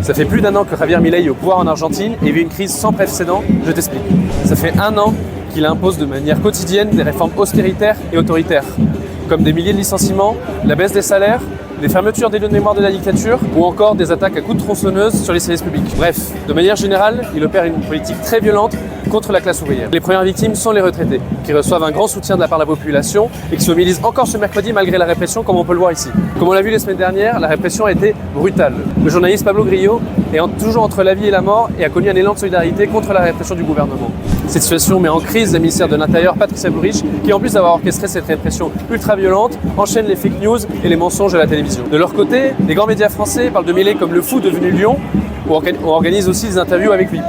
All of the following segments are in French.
Ça fait plus d'1 an que Javier Milei est au pouvoir en Argentine et vit une crise sans précédent, je t'explique. Ça fait 1 an qu'il impose de manière quotidienne des réformes austéritaires et autoritaires, comme des milliers de licenciements, la baisse des salaires, les fermetures des lieux de mémoire de la dictature ou encore des attaques à coups de tronçonneuse sur les services publics. Bref, de manière générale, il opère une politique très violente contre la classe ouvrière. Les premières victimes sont les retraités, qui reçoivent un grand soutien de la part de la population et qui se mobilisent encore ce mercredi malgré la répression, comme on peut le voir ici. Comme on l'a vu les semaines dernières, la répression a été brutale. Le journaliste Pablo Grillo est toujours entre la vie et la mort et a connu un élan de solidarité contre la répression du gouvernement. Cette situation met en crise le ministère de l'Intérieur, Patricia Bullrich, qui en plus d'avoir orchestré cette répression ultra-violente, enchaîne les fake news et les mensonges à la télévision. De leur côté, les grands médias français parlent de Milei comme le fou devenu lion ou organisent aussi des interviews avec lui.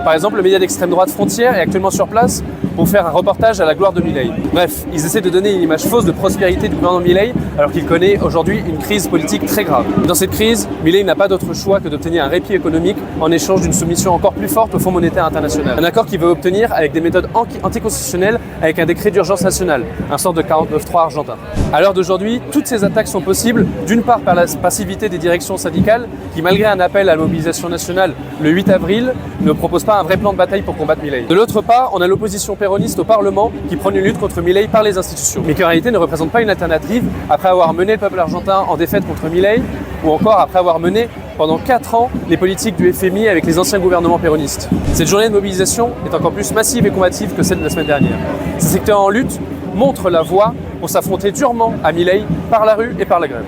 Par exemple, le média d'extrême droite Frontières est actuellement sur place pour faire un reportage à la gloire de Milei. Bref, ils essaient de donner une image fausse de prospérité du gouvernement Milei alors qu'il connaît aujourd'hui une crise politique très grave. Dans cette crise, Milei n'a pas d'autre choix que d'obtenir un répit économique en échange d'une soumission encore plus forte au Fonds monétaire international. Un accord qu'il veut obtenir avec des méthodes anticonstitutionnelles avec un décret d'urgence nationale, un sort de 49.3 argentin. À l'heure d'aujourd'hui, toutes ces attaques sont possibles d'une part par la passivité des directions syndicales qui, malgré un appel à la mobilisation nationale le 8 avril, ne proposent pas un vrai plan de bataille pour combattre Milei. De l'autre part, on a l'opposition péroniste au Parlement qui prône une lutte contre Milei par les institutions, mais qui en réalité ne représente pas une alternative après avoir mené le peuple argentin en défaite contre Milei ou encore après avoir mené pendant 4 ans les politiques du FMI avec les anciens gouvernements péronistes. Cette journée de mobilisation est encore plus massive et combative que celle de la semaine dernière. Ces secteurs en lutte montrent la voie pour s'affronter durement à Milei par la rue et par la grève.